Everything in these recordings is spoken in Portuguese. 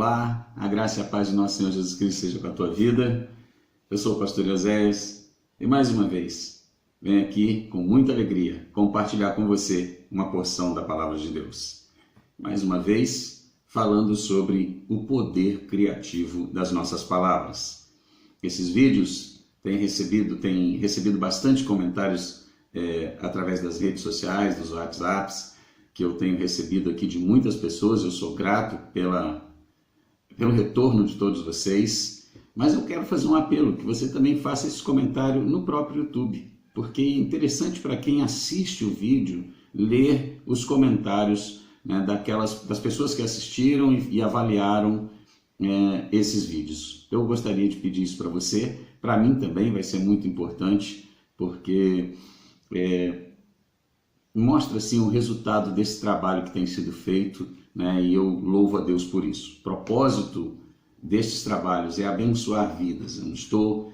Olá, a graça e a paz de nosso Senhor Jesus Cristo seja com a tua vida. Eu sou o pastor Oséias e mais uma vez venho aqui com muita alegria compartilhar com você uma porção da palavra de Deus. Mais uma vez falando sobre o poder criativo das nossas palavras. Esses vídeos têm recebido bastante comentários através das redes sociais, dos WhatsApps, que eu tenho recebido aqui de muitas pessoas. Eu sou grato pelo retorno de todos vocês, mas eu quero fazer um apelo que você também faça esse comentário no próprio YouTube, porque é interessante para quem assiste o vídeo ler os comentários, né, das pessoas que assistiram e avaliaram esses vídeos. Eu gostaria de pedir isso para você. Para mim também vai ser muito importante, porque mostra assim o resultado desse trabalho que tem sido feito, né? E eu louvo a Deus por isso. O propósito destes trabalhos é abençoar vidas. Eu não estou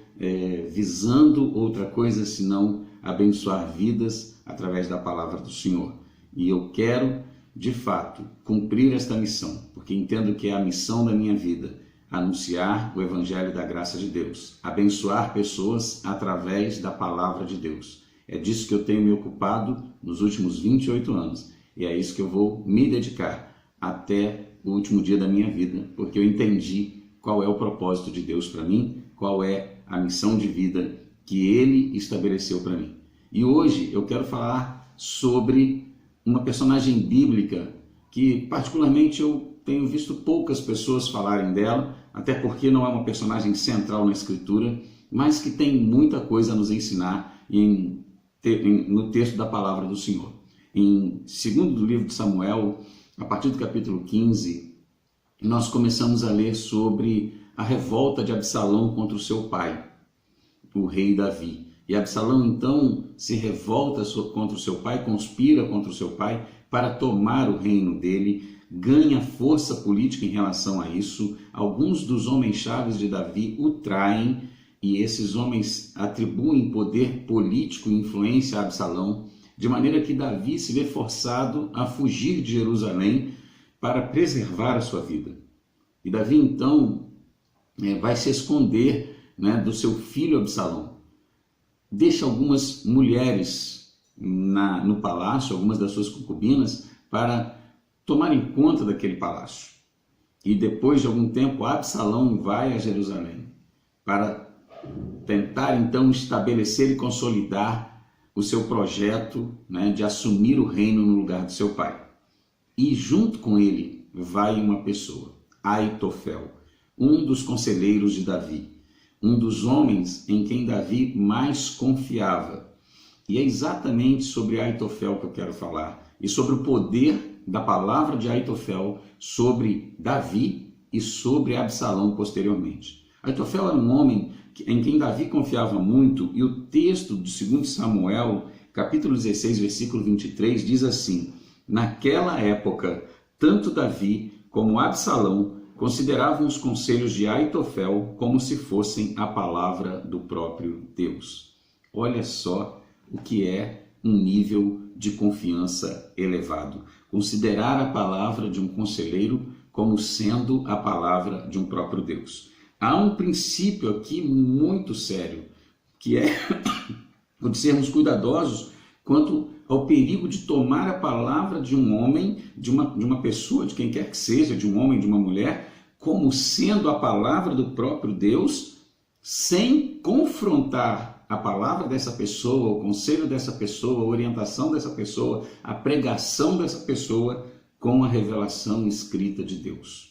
visando outra coisa senão abençoar vidas através da palavra do Senhor. E eu quero, de fato, cumprir esta missão, porque entendo que é a missão da minha vida: anunciar o Evangelho da graça de Deus, abençoar pessoas através da palavra de Deus. É disso que eu tenho me ocupado nos últimos 28 anos. E é isso que eu vou me dedicar até o último dia da minha vida, porque eu entendi qual é o propósito de Deus para mim, qual é a missão de vida que Ele estabeleceu para mim. E hoje eu quero falar sobre uma personagem bíblica que particularmente eu tenho visto poucas pessoas falarem dela, até porque não é uma personagem central na Escritura, mas que tem muita coisa a nos ensinar no texto da palavra do Senhor. Em 2º livro de Samuel, a partir do capítulo 15, nós começamos a ler sobre a revolta de Absalão contra o seu pai, o rei Davi. E Absalão então se revolta contra o seu pai, conspira contra o seu pai para tomar o reino dele, ganha força política em relação a isso. Alguns dos homens-chave de Davi o traem, e esses homens atribuem poder político e influência a Absalão, de maneira que Davi se vê forçado a fugir de Jerusalém para preservar a sua vida. E Davi então vai se esconder, né, do seu filho Absalão. Deixa algumas mulheres no palácio, algumas das suas concubinas, para tomarem conta daquele palácio. E depois de algum tempo, Absalão vai a Jerusalém para tentar então estabelecer e consolidar o seu projeto, né, de assumir o reino no lugar do seu pai. E junto com ele vai uma pessoa, Aitofel, um dos conselheiros de Davi, um dos homens em quem Davi mais confiava. E é exatamente sobre Aitofel que eu quero falar, e sobre o poder da palavra de Aitofel sobre Davi e sobre Absalão posteriormente. Aitofel era um homem em quem Davi confiava muito, e o texto de 2 Samuel, capítulo 16, versículo 23, diz assim: naquela época, tanto Davi como Absalão consideravam os conselhos de Aitofel como se fossem a palavra do próprio Deus. Olha só o que é um nível de confiança elevado. Considerar a palavra de um conselheiro como sendo a palavra de um próprio Deus. Há um princípio aqui muito sério, que é o de sermos cuidadosos quanto ao perigo de tomar a palavra de um homem, de uma pessoa, de quem quer que seja, de um homem, de uma mulher, como sendo a palavra do próprio Deus, sem confrontar a palavra dessa pessoa, o conselho dessa pessoa, a orientação dessa pessoa, a pregação dessa pessoa com a revelação escrita de Deus.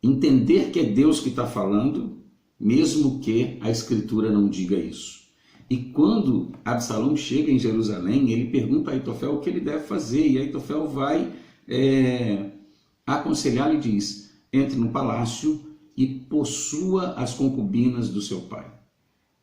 Entender que é Deus que está falando, mesmo que a Escritura não diga isso. E quando Absalão chega em Jerusalém, ele pergunta a Aitofel o que ele deve fazer, e Aitofel vai aconselhá-lo e diz: entre no palácio e possua as concubinas do seu pai.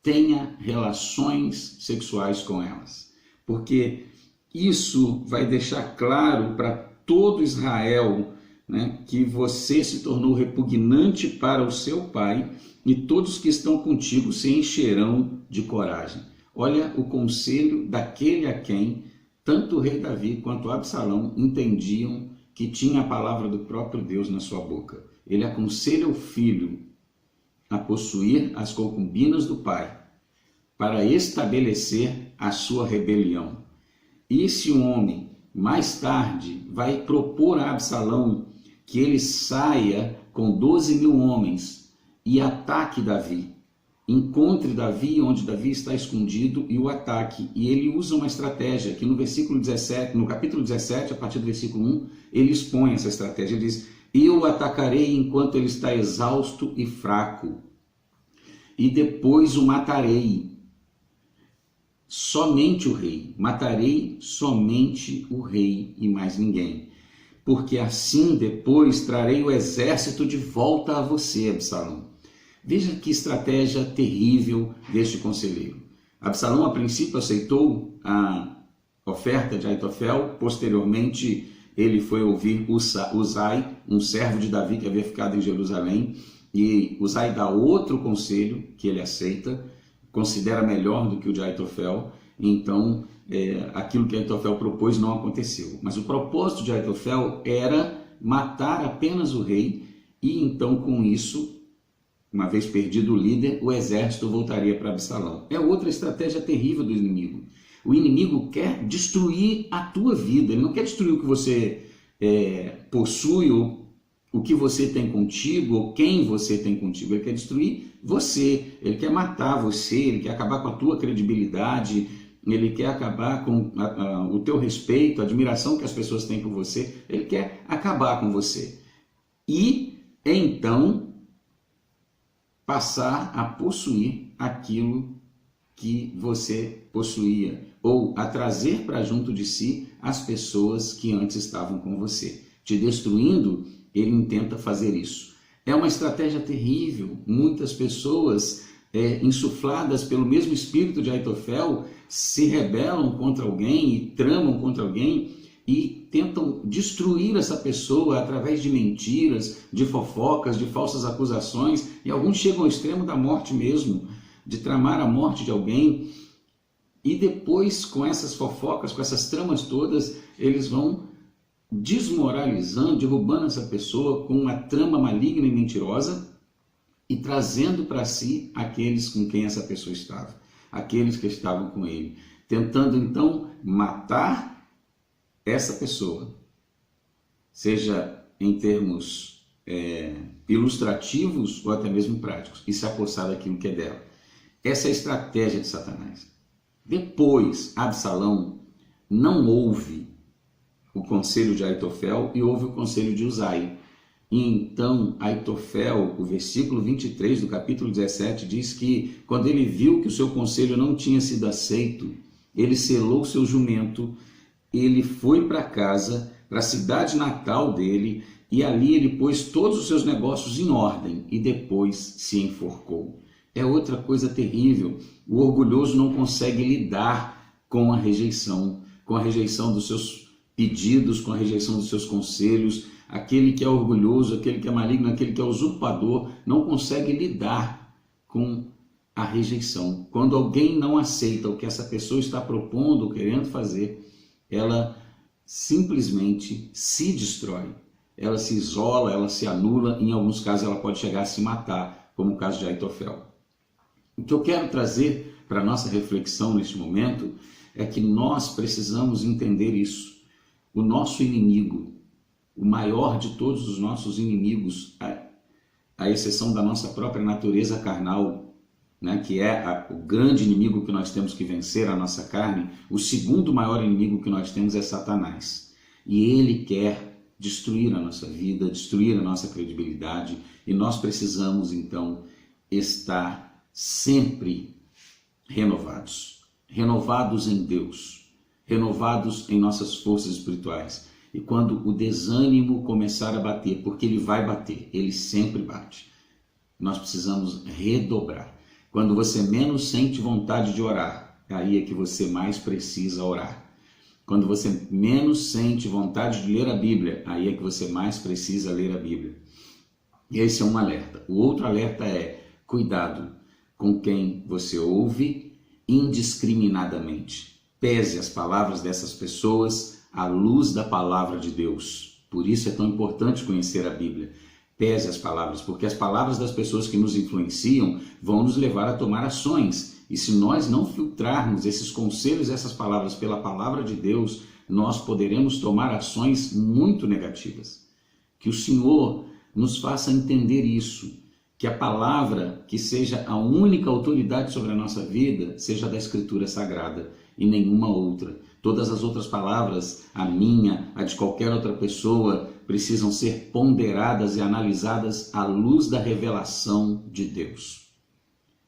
Tenha relações sexuais com elas, porque isso vai deixar claro para todo Israel, né, que você se tornou repugnante para o seu pai, e todos que estão contigo se encherão de coragem. Olha o conselho daquele a quem tanto o rei Davi quanto Absalão entendiam que tinha a palavra do próprio Deus na sua boca. ele aconselha o filho a possuir as concubinas do pai, para estabelecer a sua rebelião. E esse homem, mais tarde, vai propor a Absalão que ele saia com 12.000 homens e ataque Davi. Encontre Davi onde Davi está escondido e o ataque. E ele usa uma estratégia que no versículo 17, no capítulo 17, a partir do versículo 1, ele expõe essa estratégia. Ele diz: eu o atacarei enquanto ele está exausto e fraco, e depois o matarei. Somente o rei, matarei somente o rei e mais ninguém, porque assim depois trarei o exército de volta a você, Absalão. Veja que estratégia terrível deste conselheiro. Absalão, a princípio, aceitou a oferta de Aitofel. Posteriormente, ele foi ouvir Uzai, um servo de Davi que havia ficado em Jerusalém, e Uzai dá outro conselho que ele aceita, considera melhor do que o de Aitofel. Então, aquilo que Aitofel propôs não aconteceu. Mas o propósito de Aitofel era matar apenas o rei, e então, com isso, uma vez perdido o líder, o exército voltaria para Absalão. É outra estratégia terrível do inimigo. O inimigo quer destruir a tua vida, ele não quer destruir o que você possui, ou o que você tem contigo, ou quem você tem contigo. Ele quer destruir você, ele quer matar você, ele quer acabar com a tua credibilidade, ele quer acabar com o teu respeito, a admiração que as pessoas têm por você, ele quer acabar com você. E então passar a possuir aquilo que você possuía, ou a trazer para junto de si as pessoas que antes estavam com você. Te destruindo, ele intenta fazer isso. É uma estratégia terrível. Muitas pessoas, insufladas pelo mesmo espírito de Aitofel, se rebelam contra alguém e tramam contra alguém e tentam destruir essa pessoa através de mentiras, de fofocas, de falsas acusações, e alguns chegam ao extremo da morte mesmo, de tramar a morte de alguém, e depois, com essas fofocas, com essas tramas todas, eles vão desmoralizando, derrubando essa pessoa com uma trama maligna e mentirosa e trazendo para si aqueles com quem essa pessoa estava, aqueles que estavam com ele, tentando então matar essa pessoa, seja em termos ilustrativos ou até mesmo práticos, e se apossar daquilo que é dela. Essa é a estratégia de Satanás. Depois, Absalão não ouve o conselho de Aitofel e ouve o conselho de Uzai. E então Aitofel, o versículo 23 do capítulo 17, diz que quando ele viu que o seu conselho não tinha sido aceito, ele selou seu jumento, ele foi para casa, para a cidade natal dele, e ali ele pôs todos os seus negócios em ordem e depois se enforcou. É outra coisa terrível. O orgulhoso não consegue lidar com a rejeição dos seus pedidos, com a rejeição dos seus conselhos. Aquele que é orgulhoso, aquele que é maligno, aquele que é usurpador, não consegue lidar com a rejeição. Quando alguém não aceita o que essa pessoa está propondo ou querendo fazer, ela simplesmente se destrói, ela se isola, ela se anula, em alguns casos ela pode chegar a se matar, como o caso de Aitofel. O que eu quero trazer para a nossa reflexão neste momento é que nós precisamos entender isso. O nosso inimigo, o maior de todos os nossos inimigos, à exceção da nossa própria natureza carnal, né, que é o grande inimigo que nós temos que vencer, a nossa carne, o segundo maior inimigo que nós temos é Satanás. E ele quer destruir a nossa vida, destruir a nossa credibilidade, e nós precisamos então estar sempre renovados em Deus, renovados em nossas forças espirituais. E quando o desânimo começar a bater, porque ele vai bater, ele sempre bate, nós precisamos redobrar. Quando você menos sente vontade de orar, aí é que você mais precisa orar. Quando você menos sente vontade de ler a Bíblia, aí é que você mais precisa ler a Bíblia. E esse é um alerta. O outro alerta é: cuidado com quem você ouve indiscriminadamente. Pese as palavras dessas pessoas à luz da palavra de Deus. Por isso é tão importante conhecer a Bíblia. Pese as palavras, porque as palavras das pessoas que nos influenciam vão nos levar a tomar ações. E se nós não filtrarmos esses conselhos, essas palavras pela palavra de Deus, nós poderemos tomar ações muito negativas. Que o Senhor nos faça entender isso, que a palavra que seja a única autoridade sobre a nossa vida seja da Escritura Sagrada e nenhuma outra. Todas as outras palavras, a minha, a de qualquer outra pessoa, precisam ser ponderadas e analisadas à luz da revelação de Deus.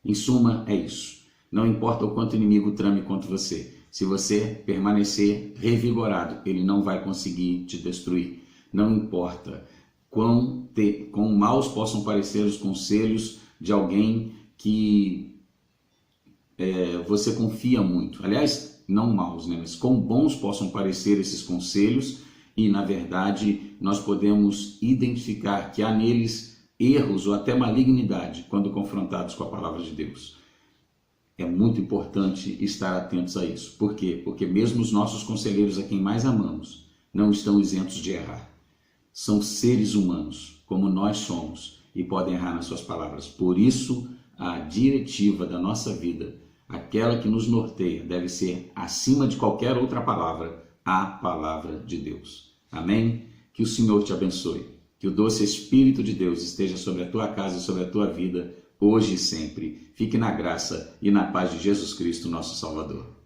Em suma, é isso. Não importa o quanto o inimigo trame contra você. Se você permanecer revigorado, ele não vai conseguir te destruir. Não importa quão maus possam parecer os conselhos de alguém que você confia muito. Aliás, não maus, né? Mas quão bons possam parecer esses conselhos, e na verdade nós podemos identificar que há neles erros ou até malignidade quando confrontados com a palavra de Deus. É muito importante estar atentos a isso. Por quê? Porque mesmo os nossos conselheiros, a quem mais amamos, não estão isentos de errar. São seres humanos, como nós somos, e podem errar nas suas palavras. Por isso, a diretiva da nossa vida, aquela que nos norteia, deve ser, acima de qualquer outra palavra, a palavra de Deus. Amém? Que o Senhor te abençoe. Que o doce Espírito de Deus esteja sobre a tua casa e sobre a tua vida, hoje e sempre. Fique na graça e na paz de Jesus Cristo, nosso Salvador.